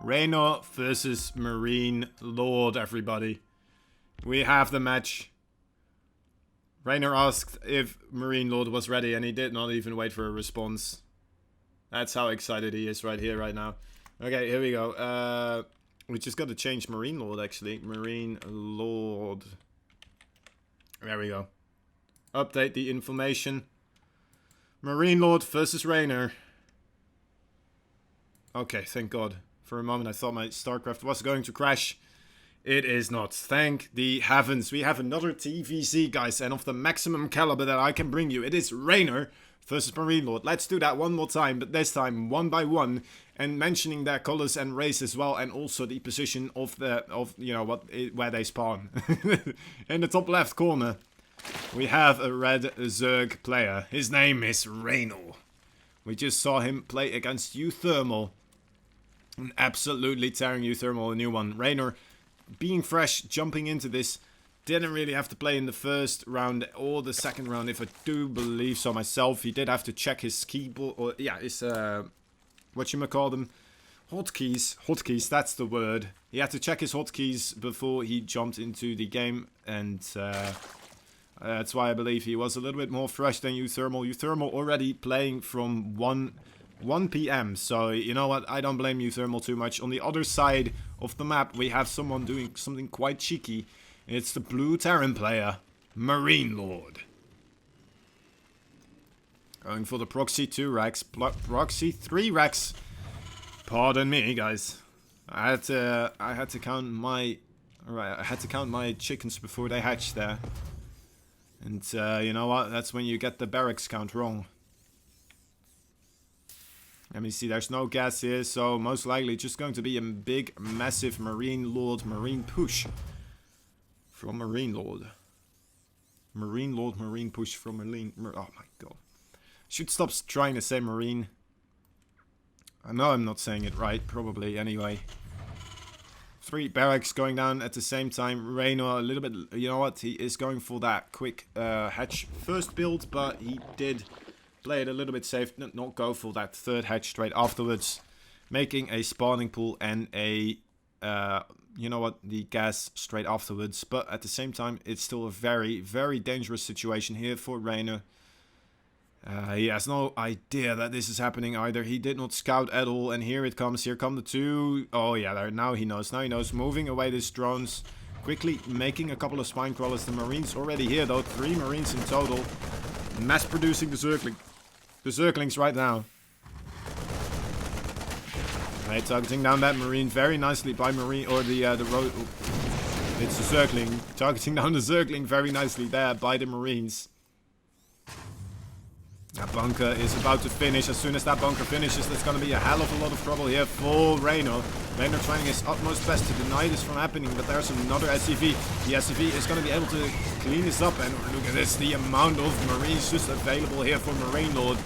Reynor versus MarineLord, everybody. We have the match. Reynor asked if MarineLord was ready, and he did not even wait for a response. That's how excited he is right here, right now. Okay, here we go. We just got to change MarineLord, actually. MarineLord. There we go. Update the information. MarineLord versus Reynor. Okay, thank God. For a moment I thought my StarCraft was going to crash. It is not. Thank the heavens. We have another TVC, guys, and of the maximum caliber that I can bring you. It is Reynor versus MarineLord. Let's do that one more time, but this time one by one, and mentioning their colors and race as well, and also the position of where they spawn. In the top left corner, we have a red Zerg player. His name is Reynor. We just saw him play against Uthermal. And absolutely tearing Uthermal a new one. Reynor, being fresh, jumping into this, didn't really have to play in the first round or the second round, if I do believe so myself. He did have to check his keyboard, or yeah, his whatchamacall them, hotkeys. Hotkeys, that's the word. He had to check his hotkeys before he jumped into the game, and that's why I believe he was a little bit more fresh than Uthermal. Uthermal already playing from 1 PM, so you know what, I don't blame Uthermal too much. On the other side of the map, we have someone doing something quite cheeky. It's the blue Terran player, MarineLord. Going for the proxy 2 racks, proxy 3 racks. Pardon me, guys. I had to count my chickens before they hatched there. And you know what? That's when you get the barracks count wrong. Let me see, there's no gas here, so most likely just going to be a big, massive MarineLord marine push from MarineLord. MarineLord marine push from Marine. Oh my god. Should stop trying to say marine. I know I'm not saying it right, probably, anyway. 3 barracks going down at the same time. Reynor, a little bit, you know what, he is going for that quick hatch first build, but he did play it a little bit safe, not go for that 3rd hatch straight afterwards, making a spawning pool and a, you know what, the gas straight afterwards. But at the same time, it's still a very, very dangerous situation here for Reynor. He has no idea that this is happening either. He did not scout at all, and here it comes. Here come the 2. Oh yeah, there, now he knows. Now he knows. Moving away these drones, quickly making a couple of spine crawlers. The Marines already here though. 3 Marines in total. Mass producing the Zergling. The Zerglings right now. Right, targeting down that Marine very nicely by Marine, or the road. It's a Zergling. Targeting down the Zergling very nicely there by the Marines. That bunker is about to finish. As soon as that bunker finishes, there's going to be a hell of a lot of trouble here for Reynor. Reynor trying his utmost best to deny this from happening, but there's another SCV. The SCV is going to be able to clean this up, and look at this, the amount of Marines just available here for MarineLord.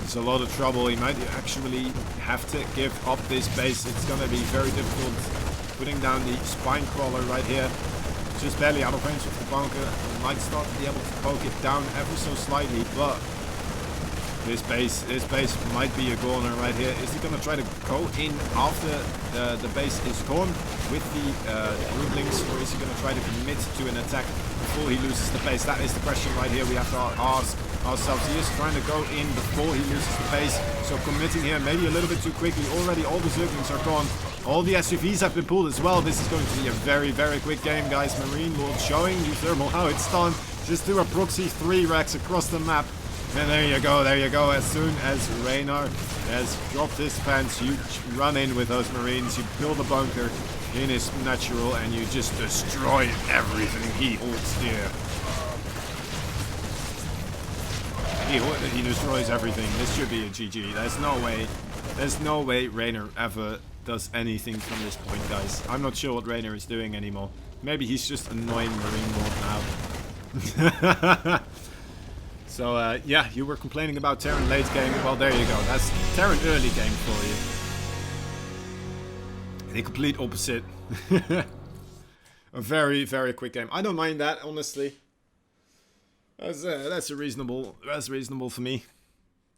It's a lot of trouble. He might actually have to give up this base. It's going to be very difficult putting down the spine crawler right here. Just barely out of range of the bunker. Might start to be able to poke it down ever so slightly, but this base might be a goner right here. Is he going to try to go in after the base is gone with the Rootlings, or is he going to try to commit to an attack before he loses the base? That is the question right here we have to ask ourselves. He is trying to go in before he loses the base, so committing here maybe a little bit too quickly. Already all the Zerglings are gone. All the SUVs have been pulled as well. This is going to be a very, very quick game, guys. MarineLord showing Uthermal how it's done. Just do a proxy 3 racks across the map. And there you go, there you go. As soon as Reynor has dropped his pants, you run in with those Marines, you build a bunker in his natural, and you just destroy everything he holds dear. He destroys everything. This should be a GG. There's no way Reynor ever does anything from this point, guys. I'm not sure what Reynor is doing anymore. Maybe he's just annoying MarineLord now. So, yeah, you were complaining about Terran late game. Well, there you go. That's Terran early game for you. The complete opposite. A very, very quick game. I don't mind that, honestly. That's reasonable for me.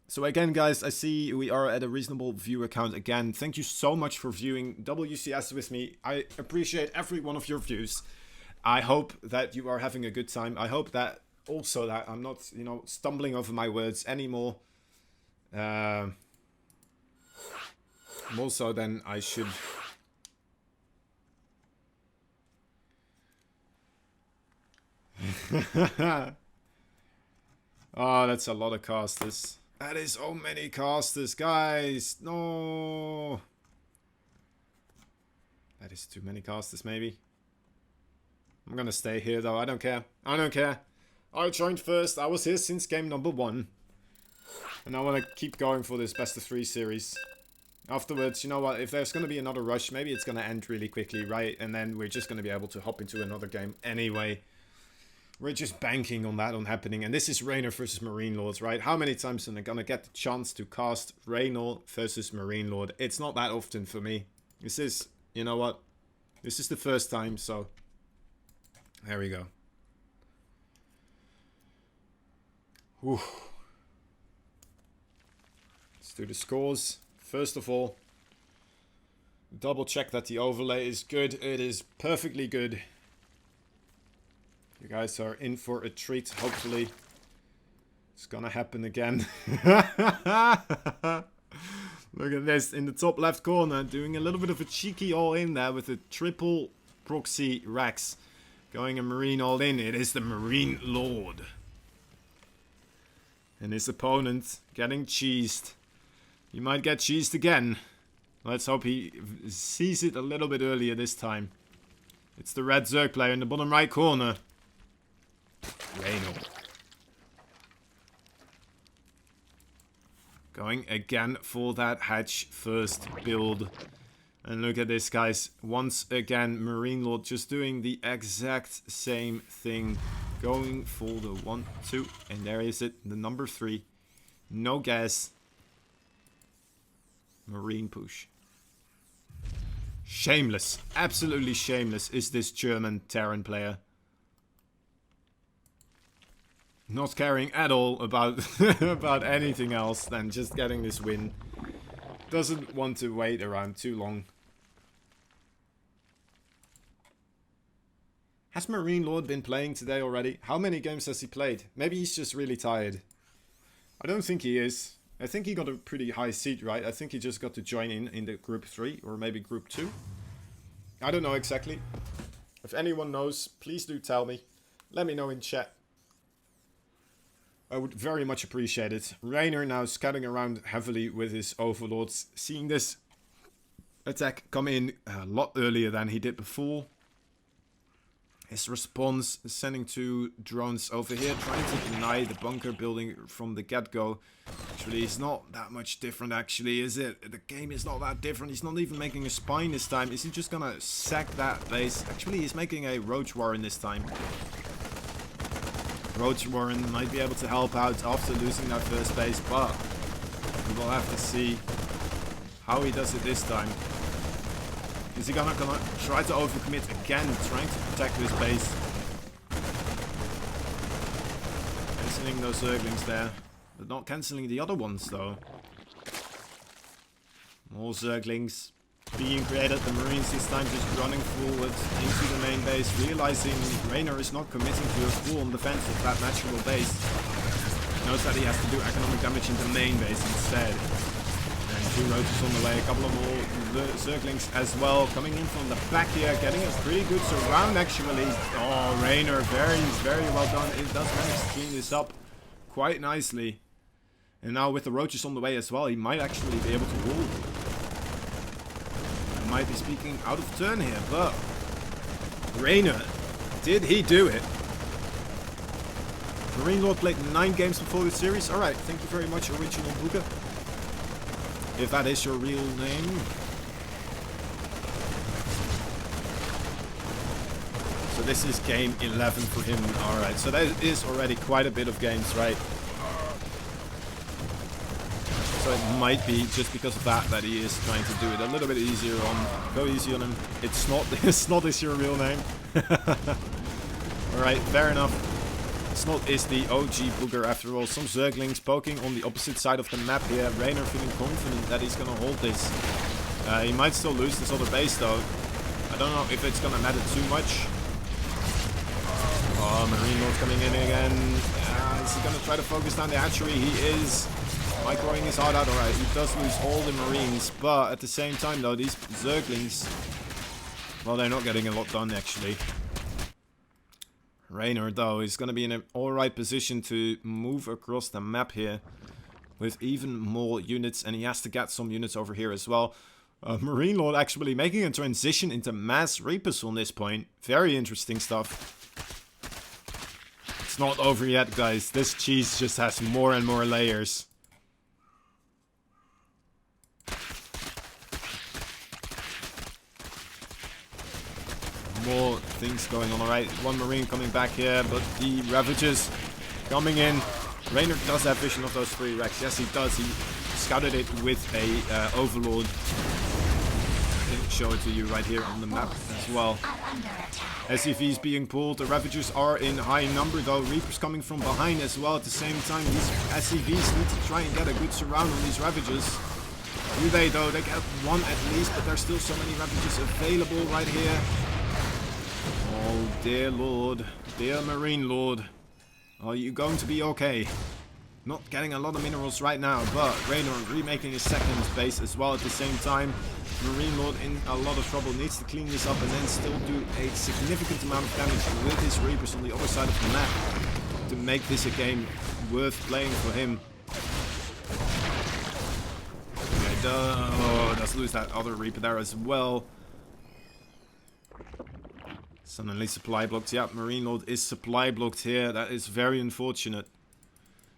So again, guys, I see we are at a reasonable viewer count again. Thank you so much for viewing WCS with me. I appreciate every one of your views. I hope that you are having a good time. I hope that also that I'm not, you know, stumbling over my words anymore. More so than I should. Oh, that's a lot of casters. That is so many casters, guys. No. That is too many casters, maybe. I'm gonna stay here, though. I don't care. I don't care. I joined first. I was here since game number 1. And I want to keep going for this best of 3 series. Afterwards, you know what? If there's going to be another rush, maybe it's going to end really quickly, right? And then we're just going to be able to hop into another game anyway. We're just banking on that happening. And this is Reynor versus MarineLords, right? How many times am I going to get the chance to cast Reynor versus MarineLord? It's not that often for me. This is, you know what? This is the first time, so... There we go. Whew. Let's do the scores. First of all, double check that the overlay is good. It is perfectly good. You guys are in for a treat, hopefully. It's gonna happen again. Look at this, in the top left corner, doing a little bit of a cheeky all-in there with a triple proxy Rex. Going a Marine all-in, it is the MarineLord. And his opponent getting cheesed. He might get cheesed again. Let's hope he sees it a little bit earlier this time. It's the red Zerg player in the bottom right corner. Reynor. Going again for that hatch first build. And look at this, guys. Once again, MarineLord just doing the exact same thing. Going for the 1, 2. And there is it. The number 3. No gas. Marine push. Shameless. Absolutely shameless is this German Terran player. Not caring at all about, about anything else than just getting this win. Doesn't want to wait around too long. Has MarineLord been playing today already? How many games has he played? Maybe he's just really tired. I don't think he is. I think he got a pretty high seed, right? I think he just got to join in the group 3 or maybe group 2. I don't know exactly. If anyone knows, please do tell me. Let me know in chat. I would very much appreciate it. Reynor now scouting around heavily with his overlords. Seeing this attack come in a lot earlier than he did before. His response is sending 2 drones over here, trying to deny the bunker building from the get-go. Actually, it's not that much different, actually, is it? The game is not that different. He's not even making a spine this time. Is he just gonna sack that base? Actually, he's making a Roach Warren this time. Roach Warren might be able to help out after losing that first base, but we will have to see how he does it this time. Is he gonna try to overcommit again, trying to protect his base? Cancelling those Zerglings there, but not cancelling the other ones though. More Zerglings being created. The Marines this time just running forward into the main base, realizing Reynor is not committing to a full-on defense of that natural base. Knows that he has to do economic damage in the main base instead. And 2 roaches on the way, a couple of more Zerglings as well, coming in from the back here, getting a pretty good surround actually. Oh, Reynor, very well done. It does manage to clean this up quite nicely. And now with the roaches on the way as well, he might actually be able to rule. I might be speaking out of turn here, but Reynor, did he do it? MarineLord played 9 games before this series. Alright, thank you very much, Original Booker. If that is your real name. So this is game 11 for him. Alright, so that is already quite a bit of games, right? So it might be just because of that he is trying to do it a little bit easier on. Go easy on him. It's not is your real name. Alright, fair enough. Snot is the OG booger after all. Some Zerglings poking on the opposite side of the map here. Reynor feeling confident that he's gonna hold this. He might still lose this other base though. I don't know if it's gonna matter too much. Oh, MarineLord coming in again. Is he gonna try to focus down the hatchery? He is. Microing his heart out. Alright, he does lose all the Marines. But at the same time though, these Zerglings, well, they're not getting a lot done actually. Reynor though is gonna be in an alright position to move across the map here with even more units, and he has to get some units over here as well. MarineLord actually making a transition into mass Reapers on this point. Very interesting stuff. It's not over yet, guys. This cheese just has more and more layers. More things going on. Alright, one Marine coming back here, but the Ravages coming in. Reynor does have vision of those 3 wrecks. Yes, he does. He scouted it with a Overlord. I didn't show it to you right here on the map as well. SCVs being pulled. The Ravagers are in high number though. Reapers coming from behind as well. At the same time, these SCVs need to try and get a good surround on these Ravagers. Do they though? They get one at least, but there's still so many Ravagers available right here. Oh dear Lord. Dear MarineLord. Are you going to be okay? Not getting a lot of minerals right now, but Reynor remaking his second base as well at the same time. MarineLord in a lot of trouble, needs to clean this up and then still do a significant amount of damage with his Reapers on the other side of the map to make this a game worth playing for him. Okay, does lose that other Reaper there as well. Suddenly supply blocked. Yeah, MarineLord is supply blocked here. That is very unfortunate.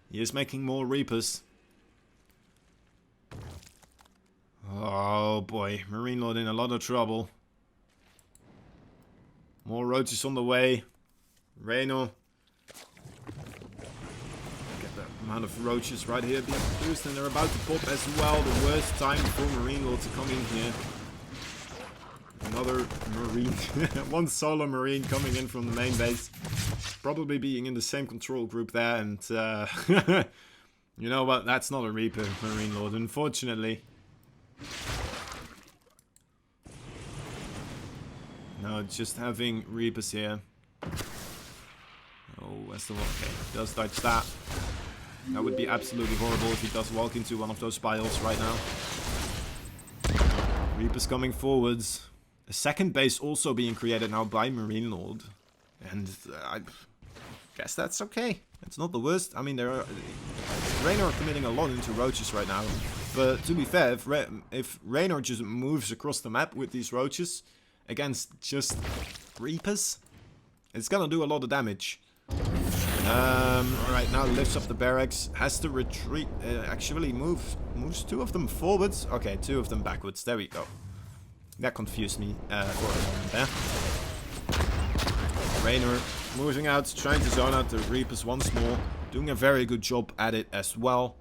He is making more Reapers. Oh boy, MarineLord in a lot of trouble. More roaches on the way. Reynor. Get that amount of roaches right here being produced, and they're about to pop as well. The worst time for MarineLord to come in here. Another Marine. One solo Marine coming in from the main base. Probably being in the same control group there, and you know what? That's not a Reaper, MarineLord, unfortunately. No, just having Reapers here. Oh, that's the one. Okay, does dodge that. That would be absolutely horrible if he does walk into one of those piles right now. Reapers coming forwards. A second base also being created now by MarineLord. And I guess that's okay. It's not the worst. I mean, there are Reynor committing a lot into roaches right now. But to be fair, if Reynor just moves across the map with these roaches against just Reapers, it's gonna do a lot of damage. Alright, now lifts up the barracks. Has to retreat. Actually moves 2 of them forwards. Okay, 2 of them backwards. There we go. That confused me for a moment there. Reynor moving out, trying to zone out the Reapers once more. Doing a very good job at it as well.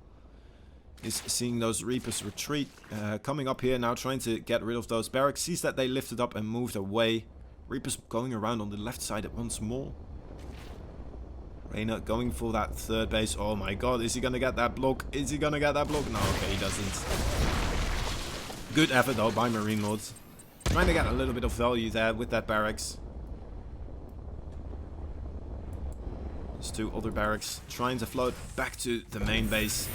Is seeing those Reapers retreat. Coming up here now, trying to get rid of those barracks. Sees that they lifted up and moved away. Reapers going around on the left side once more. Reynor going for that third base. Oh my god, is he gonna get that block? Is he gonna get that block? No, okay, he doesn't. Good effort though by MarineLord. Trying to get a little bit of value there with that barracks. There's 2 other barracks trying to float back to the main base.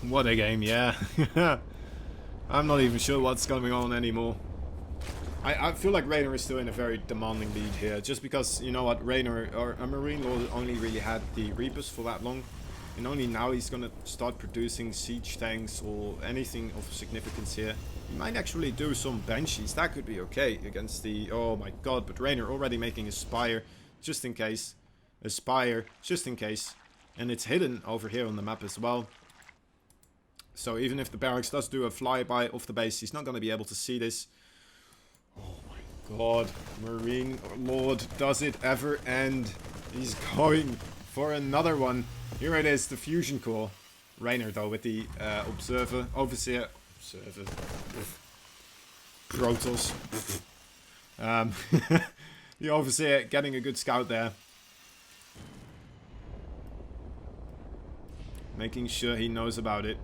What a game, yeah. I'm not even sure what's going on anymore. I feel like Reynor is still in a very demanding lead here. Just because, you know what, Reynor or MarineLord only really had the Reapers for that long. And only now he's gonna start producing siege tanks or anything of significance here. He might actually do some Banshees. That could be okay against the... Oh my god, but Reynor already making a Spire just in case. A Spire just in case. And it's hidden over here on the map as well. So even if the barracks does do a flyby off the base, he's not gonna be able to see this. Oh my god, MarineLord, does it ever end? He's going for another one. Here it is, the fusion core. Reynor though with the overseer, Protoss. You're obviously getting a good scout there. Making sure he knows about it.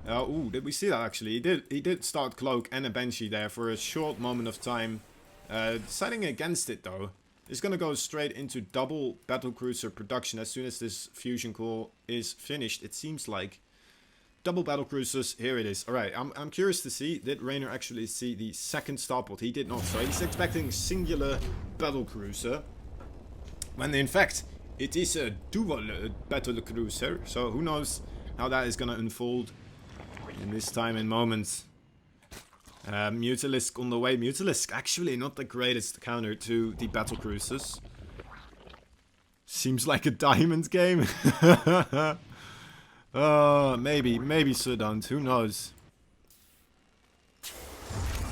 Ooh, did we see that actually? He did start Cloak and a Banshee there for a short moment of time. Deciding against it though. He's gonna go straight into double battlecruiser production as soon as this fusion core is finished, it seems like. Double battlecruisers, here it is. Alright, I'm curious to see, did Reynor actually see the second starport? He did not, so he's expecting singular battlecruiser. When in fact, it is a dual battlecruiser, so who knows how that is gonna unfold in this time and moment. Mutalisk on the way. Mutalisk actually not the greatest counter to the battlecruisers. Seems like a diamond game. Maybe Sudant, who knows.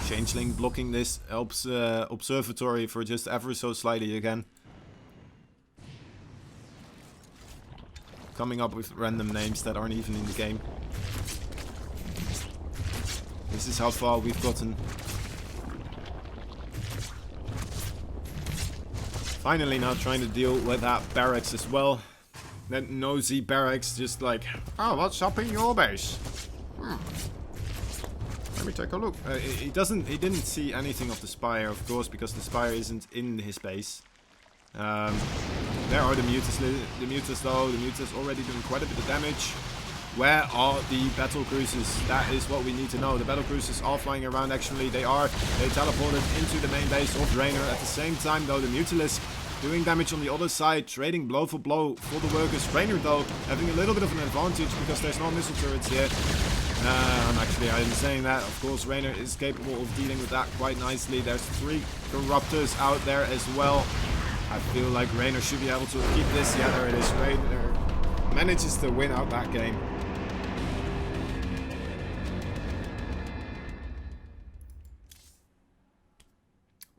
Changeling blocking this helps Observatory for just ever so slightly again. Coming up with random names that aren't even in the game. This is how far we've gotten. Finally now trying to deal with that barracks as well. That nosy barracks just like, oh, what's up in your base? Let me take a look. He didn't see anything of the Spire, of course, because the Spire isn't in his base. There are the Mutas though. The Mutas already doing quite a bit of damage. Where are the battle cruisers? That is what we need to know. The battle cruisers are flying around actually. They teleported into the main base of Reynor. At the same time though, the Mutalisk doing damage on the other side, trading blow for blow for the workers. Reynor though, having a little bit of an advantage because there's no missile turrets here. I'm saying that. Of course, Reynor is capable of dealing with that quite nicely. There's 3 Corruptors out there as well. I feel like Reynor should be able to keep this. Yeah, there it is. Reynor manages to win out that game.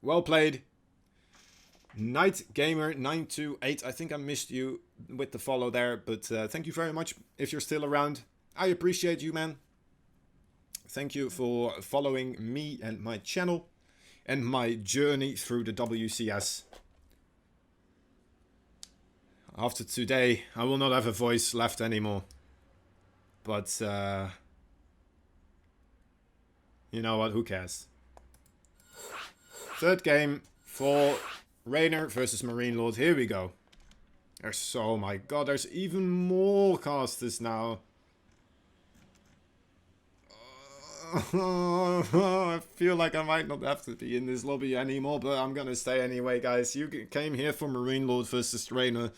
Well played. Night Gamer 928. I think I missed you with the follow there, but thank you very much if you're still around. I appreciate you, man. Thank you for following me and my channel and my journey through the WCS. After today, I will not have a voice left anymore. But, you know what, who cares? Third game for Reynor versus MarineLord. Here we go. Oh my god, there's even more casters now. I feel like I might not have to be in this lobby anymore, but I'm gonna stay anyway, guys. You came here for MarineLord versus Reynor,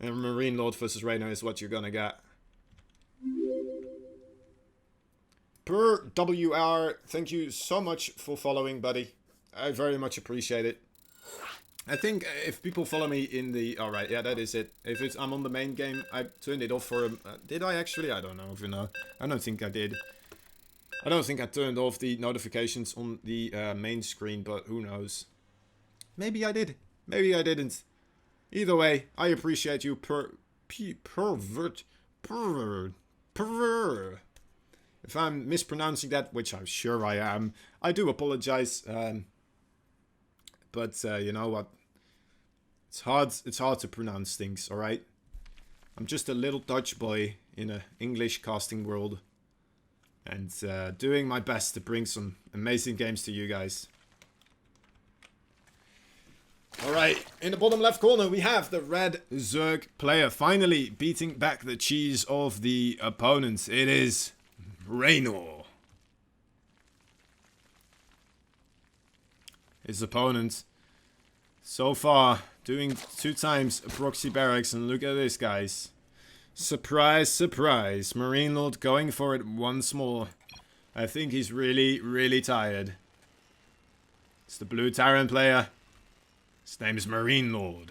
and MarineLord versus Reynor is what you're gonna get. Per WR, thank you so much for following, buddy. I very much appreciate it. I think if people follow me in the... Alright, yeah, that is it. If I'm on the main game, I turned it off for... did I actually? I don't know if you know. I don't think I did. I don't think I turned off the notifications on the main screen, but who knows. Maybe I did. Maybe I didn't. Either way, I appreciate you pervert. If I'm mispronouncing that, which I'm sure I am, I do apologize. But you know what? It's hard to pronounce things, alright? I'm just a little Dutch boy in an English casting world. And doing my best to bring some amazing games to you guys. Alright, in the bottom left corner we have the red Zerg player finally beating back the cheese of the opponents. It is Reynor. His opponent so far doing 2 times a proxy barracks, and look at this, guys. Surprise, surprise. MarineLord going for it once more. I think he's really, really tired. It's the blue Terran player. His name is MarineLord.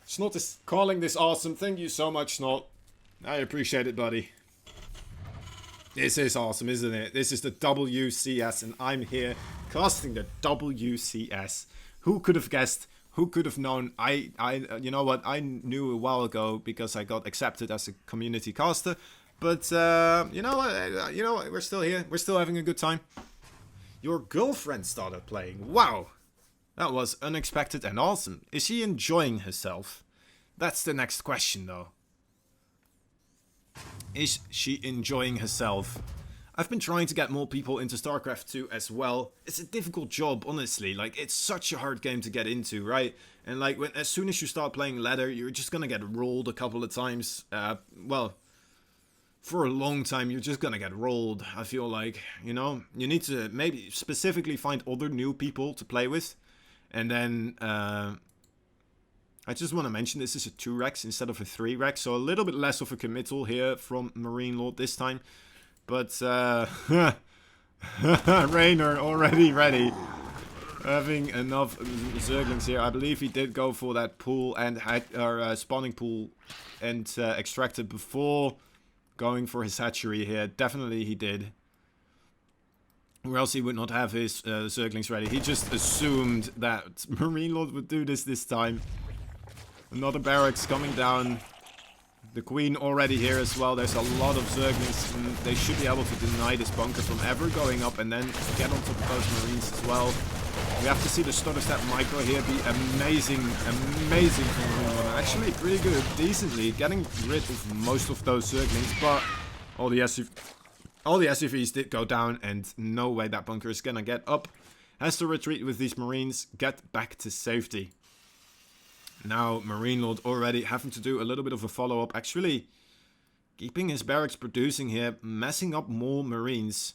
Snot is calling this awesome. Thank you so much, Snot. I appreciate it, buddy. This is awesome, isn't it? This is the WCS, and I'm here casting the WCS. Who could have guessed? Who could have known? You know what? I knew a while ago because I got accepted as a community caster. But you know what? We're still here. We're still having a good time. Your girlfriend started playing. Wow. That was unexpected and awesome. Is she enjoying herself? That's the next question though. Is she enjoying herself? I've been trying to get more people into StarCraft 2 as well. It's a difficult job, honestly. Like, it's such a hard game to get into, right? And like, as soon as you start playing ladder, you're just gonna get rolled a couple of times. Well, for a long time, you're just gonna get rolled, I feel like. You know? You need to maybe specifically find other new people to play with. And then, I just want to mention this is a 2 Rex instead of a 3 Rex. So a little bit less of a committal here from MarineLord this time. But, Reynor already ready. Having enough Zerglings here. I believe he did go for that pool and spawning pool and extracted before going for his hatchery here. Definitely he did. Or else he would not have his Zerglings ready. He just assumed that MarineLord would do this time. Another barracks coming down. The queen already here as well. There's a lot of Zerglings. And they should be able to deny this bunker from ever going up and then get on top of those Marines as well. We have to see the stutter step micro here be amazing, amazing from MarineLord. Actually pretty good, decently getting rid of most of those Zerglings, but all the SUVs did go down and no way that bunker is gonna get up. Has to retreat with these Marines, get back to safety. Now, MarineLord already having to do a little bit of a follow-up. Actually, keeping his barracks producing here, messing up more Marines.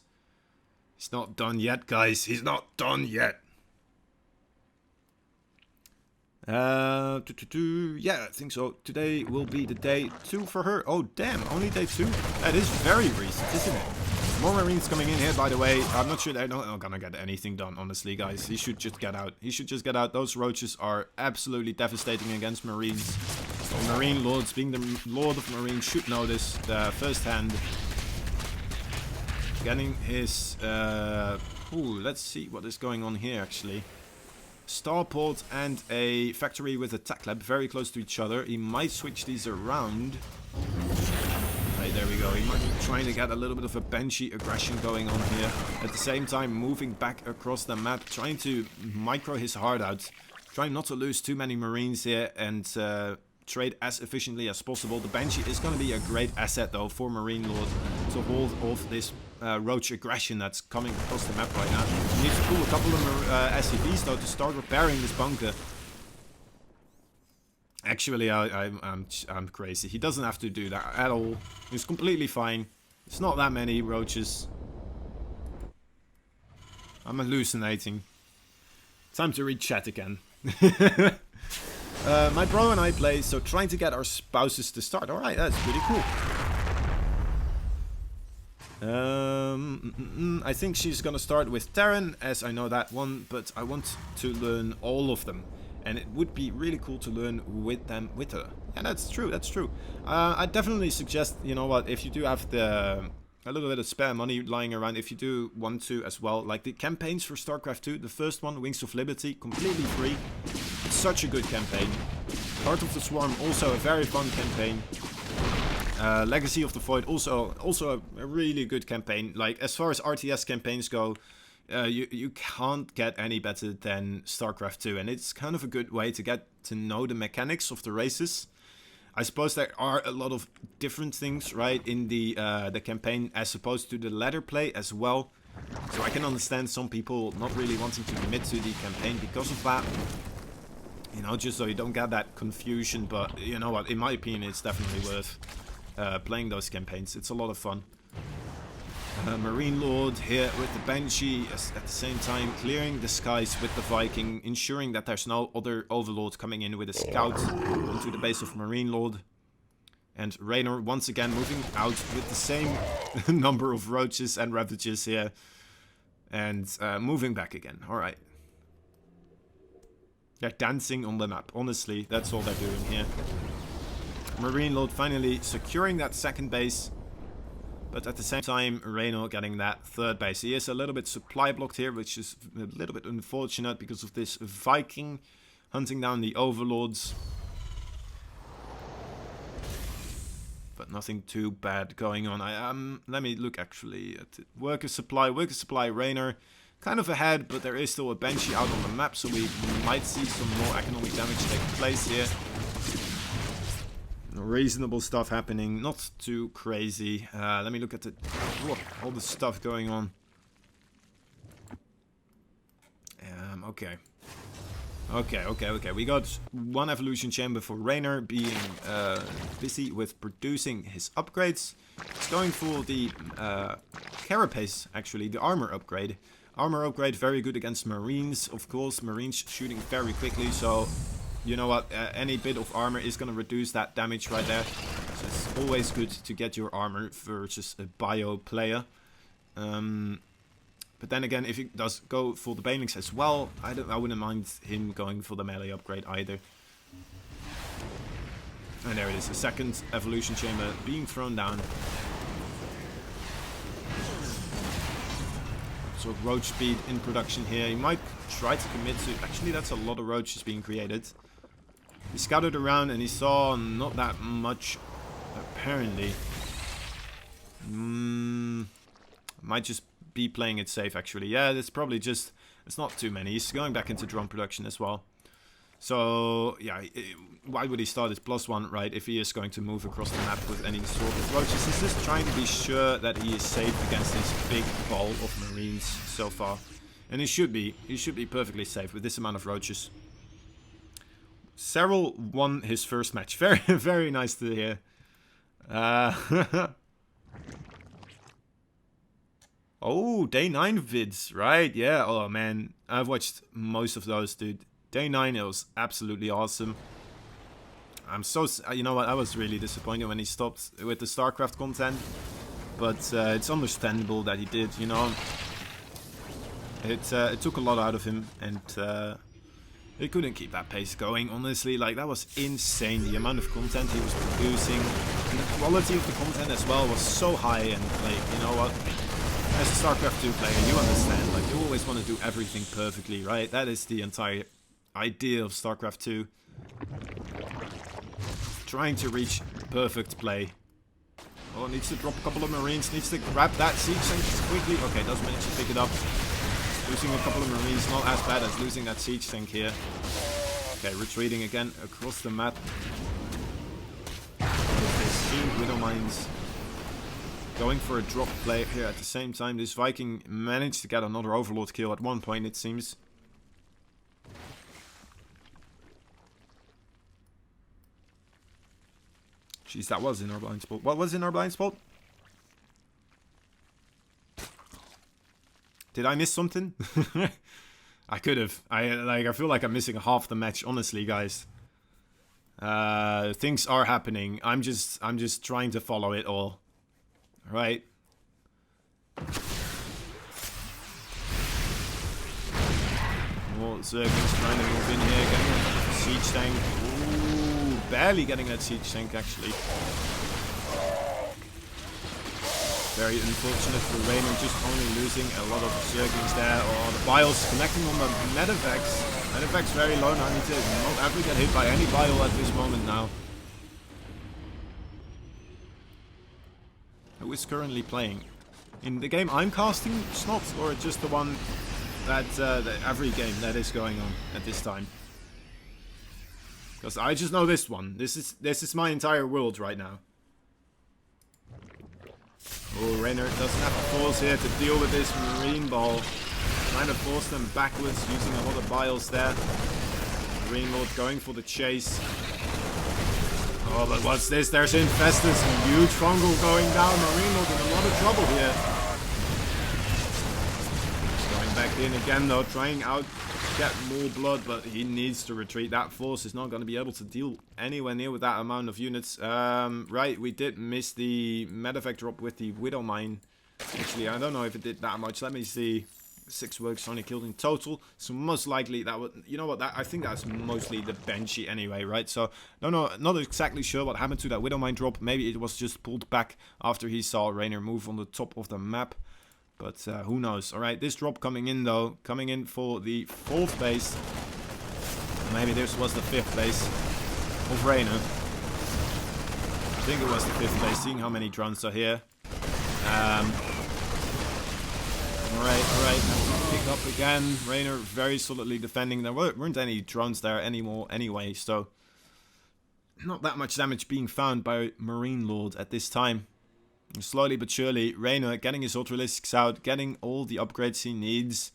He's not done yet, guys. He's not done yet. Yeah, I think so. Today will be the day 2 for her. Oh, damn, only day 2? That is very recent, isn't it? More Marines coming in here, by the way. I'm not sure they're not gonna get anything done, honestly, guys. He should just get out. He should just get out. Those roaches are absolutely devastating against Marines. So MarineLords, being the Lord of Marines, should know this firsthand. Getting his... let's see what is going on here, actually. Starport and a factory with a tech lab very close to each other. He might switch these around. Hey, there we go. He might be trying to get a little bit of a Banshee aggression going on here. At the same time, moving back across the map, trying to micro his heart out. Trying not to lose too many Marines here and trade as efficiently as possible. The Banshee is going to be a great asset, though, for MarineLord to hold off this roach aggression that's coming across the map right now. He needs to pull a couple of SCVs, though, to start repairing this bunker. Actually, I'm crazy. He doesn't have to do that at all. He's completely fine. It's not that many roaches. I'm hallucinating. Time to read chat again. My bro and I play, so trying to get our spouses to start. Alright, that's pretty cool. I think she's gonna start with Terran, as I know that one, but I want to learn all of them. And it would be really cool to learn with her. Yeah, that's true, that's true. I definitely suggest, you know what, if you do have a little bit of spare money lying around, if you do want to as well, like the campaigns for StarCraft 2, the first one, Wings of Liberty, completely free. It's such a good campaign. Heart of the Swarm, also a very fun campaign. Legacy of the Void, also a really good campaign. Like, as far as RTS campaigns go, you can't get any better than StarCraft 2, and it's kind of a good way to get to know the mechanics of the races. I suppose there are a lot of different things, right, in the campaign as opposed to the ladder play as well. So I can understand some people not really wanting to commit to the campaign because of that. You know, just so you don't get that confusion, but you know what, in my opinion, it's definitely worth playing those campaigns. It's a lot of fun. MarineLord here with the Banshee, at the same time clearing the skies with the Viking, ensuring that there's no other Overlord coming in with a scout into the base of MarineLord. And Reynor once again moving out with the same number of roaches and ravages here. And moving back again. Alright. They're dancing on the map. Honestly, that's all they're doing here. MarineLord finally securing that second base. But at the same time, Reynor getting that third base. He is a little bit supply blocked here, which is a little bit unfortunate because of this Viking hunting down the Overlords. But nothing too bad going on. Let me look actually at it. Worker supply, Reynor kind of ahead, but there is still a Banshee out on the map, so we might see some more economic damage take place here. Reasonable stuff happening, not too crazy. Let me look at all the stuff going on. Okay. Okay. We got one evolution chamber for Reynor being busy with producing his upgrades. He's going for the carapace, actually, the armor upgrade. Armor upgrade, very good against Marines, of course. Marines shooting very quickly, so you know what? Any bit of armor is going to reduce that damage right there. So it's always good to get your armor versus a bio player. But then again, if he does go for the Banelings as well, I wouldn't mind him going for the melee upgrade either. And there it is, a second evolution chamber being thrown down. So roach speed in production here. He might try to commit to... Actually, that's a lot of roaches being created. He scouted around and he saw not that much, apparently. Might just be playing it safe, actually. Yeah, it's probably just... It's not too many. He's going back into drone production as well. So, yeah, why would he start his +1, right, if he is going to move across the map with any sort of roaches? He's just trying to be sure that he is safe against this big ball of Marines so far. And he should be. He should be perfectly safe with this amount of roaches. Cyril won his first match. Very, very nice to hear. Oh, day 9 vids, right? Yeah, oh man. I've watched most of those, dude. Day 9, it was absolutely awesome. I'm so... You know what, I was really disappointed when he stopped with the StarCraft content. But it's understandable that he did, you know. It took a lot out of him, and he couldn't keep that pace going, honestly. Like, that was insane, the amount of content he was producing. And the quality of the content as well was so high, and, like, you know what? As a StarCraft 2 player, you understand, like, you always want to do everything perfectly, right? That is the entire idea of StarCraft 2. Trying to reach perfect play. Oh, needs to drop a couple of Marines, needs to grab that siege tank quickly. Okay, does manage to pick it up. Losing a couple of Marines, not as bad as losing that siege tank here. Okay, retreating again across the map. Widow Mines. Going for a drop play here at the same time. This Viking managed to get another Overlord kill at one point, it seems. Jeez, that was in our blind spot. What was in our blind spot? Did I miss something? I could have. I feel like I'm missing half the match, honestly, guys. Things are happening. I'm just trying to follow it all. Right. More Zergings trying to move in here, getting a siege tank. Ooh, barely getting that siege tank, actually. Very unfortunate for Reynor, just only losing a lot of Zergings there. Or the Bios connecting on the Medevacs. Medevacs very low, 92. Not ever get hit by any Bio at this moment now. Who is currently playing? In the game I'm casting, Snot, or just the one that every game that is going on at this time? Because I just know this one. This is my entire world right now. Oh, Reynor doesn't have the force here to deal with this Marine ball. Trying to force them backwards, using a lot of biles there. MarineLord going for the chase. Oh, but what's this? There's Infestus, a huge fungal going down. MarineLord in a lot of trouble here. Going back in again though, trying out to get more blood, but he needs to retreat. That force is not going to be able to deal anywhere near with that amount of units. Right, we did miss the medevac drop with the Widow Mine. Actually, I don't know if it did that much. Let me see. 6 works only killed in total, so most likely that would, you know what, I think that's mostly the Banshee anyway, right? So no, not exactly sure what happened to that Widow Mine drop. Maybe it was just pulled back after he saw Reynor move on the top of the map, but who knows. All right, this drop coming in though, coming in for the 4th base. Maybe this was the 5th base of Reynor. I think it was the 5th base, seeing how many drones are here. Alright. Pick up again. Reynor very solidly defending. There weren't any drones there anymore anyway, so not that much damage being found by MarineLord at this time. Slowly but surely, Reynor getting his Ultralisks out, getting all the upgrades he needs.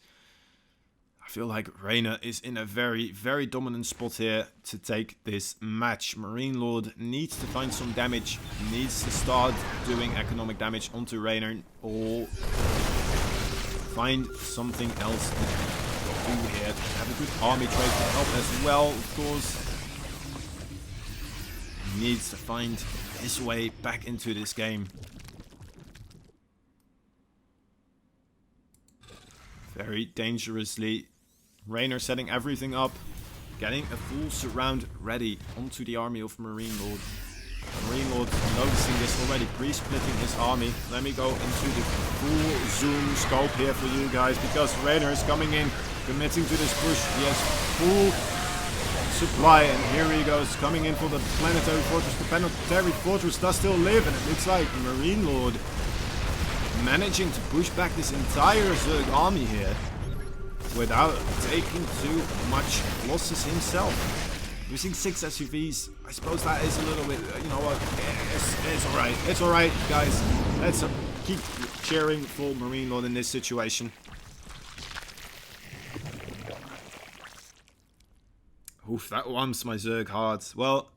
I feel like Reynor is in a very, very dominant spot here to take this match. MarineLord needs to find some damage, needs to start doing economic damage onto Reynor, or find something else to do here. Have a good army trade to help as well, of course. He needs to find his way back into this game. Very dangerously. Reynor setting everything up, getting a full surround ready onto the army of MarineLord. MarineLord noticing this already, pre-splitting his army. Let me go into the full zoom scope here for you guys, because Reynor is coming in, committing to this push. He has full supply, and here he goes, coming in for the planetary fortress. The planetary fortress does still live, and it looks like MarineLord managing to push back this entire Zerg army here without taking too much losses himself. Using 6 SUVs, I suppose that is a little bit, you know what, it's alright guys. Let's keep cheering for MarineLord in this situation. Oof, that warms my Zerg heart. Well,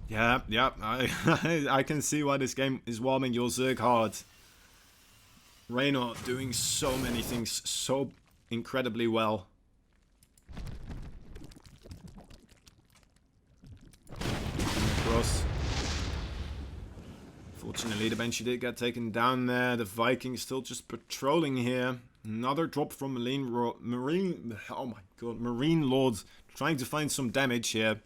yeah, I can see why this game is warming your Zerg heart. Reynor doing so many things so incredibly well. Across. Fortunately, the Banshee did get taken down there. The Vikings still just patrolling here. Another drop from MarineLord trying to find some damage here.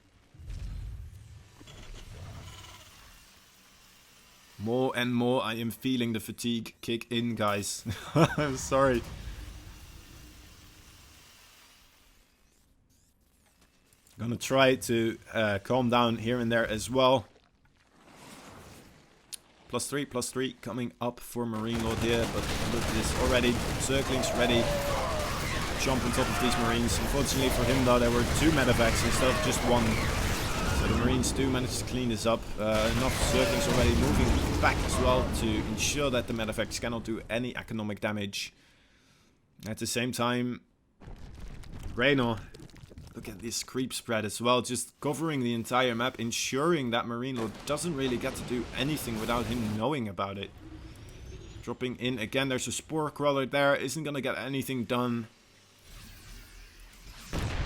More and more I am feeling the fatigue kick in, guys. I'm sorry. Gonna try to calm down here and there as well. +3 coming up for MarineLord here, but look at this already. Zerglings ready. Jump on top of these Marines. Unfortunately for him though, there were 2 medevacs instead of just 1. So the Marines do manage to clean this up. Enough Zerglings already moving back as well to ensure that the medevacs cannot do any economic damage. At the same time, Reynor, look at this creep spread as well, just covering the entire map, ensuring that MarineLord doesn't really get to do anything without him knowing about it. Dropping in again, there's a Spore Crawler there, isn't gonna get anything done.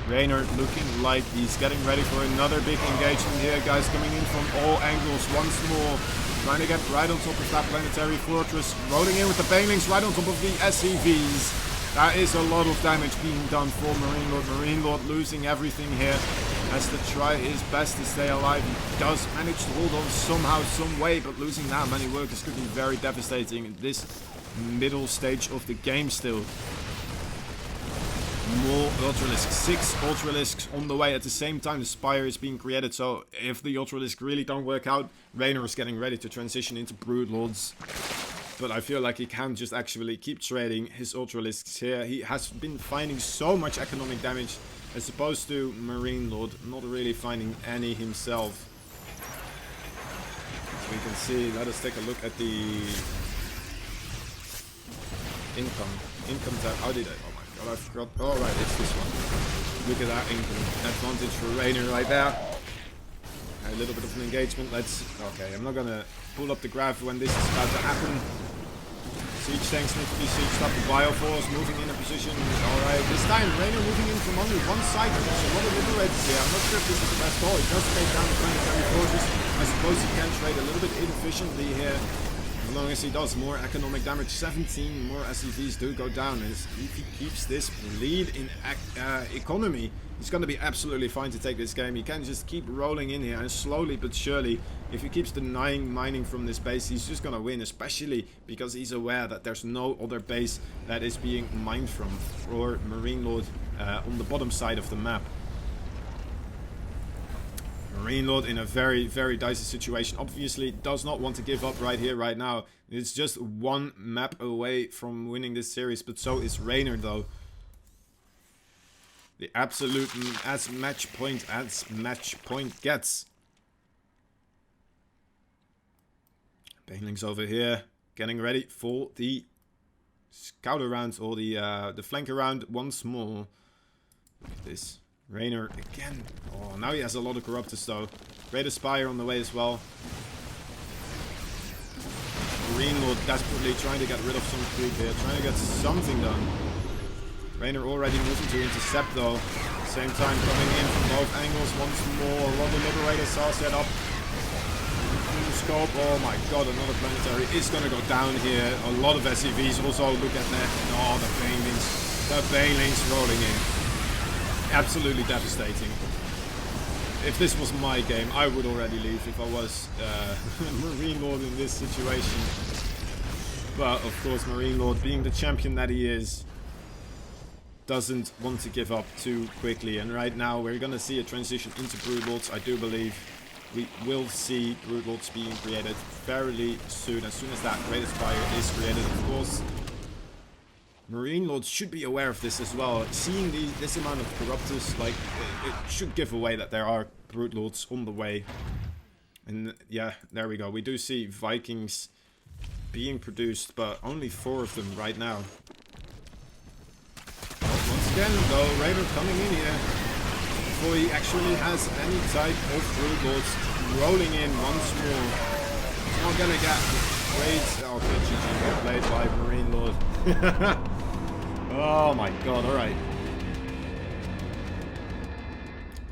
Reynor looking like he's getting ready for another big engagement here, guys, coming in from all angles once more. Trying to get right on top of that planetary fortress, rolling in with the Banelings right on top of the SCVs. That is a lot of damage being done for MarineLord. MarineLord losing everything here. Has to try his best to stay alive. He does manage to hold on somehow, some way, but losing that many workers could be very devastating in this middle stage of the game still. More Ultralisks. 6 Ultralisks on the way. At the same time, the Spire is being created, so if the Ultralisks really don't work out, Reynor is getting ready to transition into Broodlords. But I feel like he can just actually keep trading his Ultralisks here. He has been finding so much economic damage as opposed to MarineLord not really finding any himself. As we can see, let us take a look at the income. Income tab. How did I? Oh my god, I forgot. Alright, it's this one. Look at that income advantage for Reynor right there. A little bit of an engagement. Okay, I'm not gonna pull up the graph when this is about to happen. Siege tanks need to be sieged up. The Bioforce moving in a position. Alright, this time Reynor moving in from only one side. There's a lot of liberators here. I'm not sure if this is the best call. He does take down the planetary fortress. I suppose he can trade a little bit inefficiently here. As long as he does more economic damage, 17 more SCVs do go down. And if he keeps this lead in economy, he's going to be absolutely fine to take this game. He can just keep rolling in here, and slowly but surely, if he keeps denying mining from this base, he's just going to win, especially because he's aware that there's no other base that is being mined from for MarineLord on the bottom side of the map. MarineLord in a very, very dicey situation. Obviously does not want to give up right here, right now. It's just one map away from winning this series, but so is Reynor though. The absolute as match point gets. Baneling's over here, getting ready for the scout around or the flank around once more. Look at this. Reynor again. Oh, now he has a lot of corruptors though. Great Aspire on the way as well. MarineLord desperately trying to get rid of some creep here, trying to get something done. Reynor already moving to intercept though. Same time coming in from both angles once more. A lot of Liberators are set up. Scope. Oh my god, another planetary is gonna go down here. A lot of SCVs also. Look at that. Oh, the Banelings. The Banelings rolling in. Absolutely devastating. If this was my game, I would already leave if I was MarineLord in this situation. But of course, MarineLord, being the champion that he is, doesn't want to give up too quickly. And right now, we're gonna see a transition into Broodlords. I do believe we will see Broodlords being created fairly soon. As soon as that Great Aspire is created, of course. MarineLords should be aware of this as well. Seeing this amount of corruptors, like, it should give away that there are Broodlords on the way. And yeah, there we go. We do see Vikings being produced, but only 4 of them right now. Once again, though, Reynor coming in here before he actually has any type of Broodlords rolling in once more. Not gonna get great. Okay, GG, well played by MarineLord. Oh my god, alright.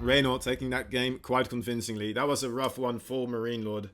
Reynor taking that game quite convincingly. That was a rough one for MarineLord.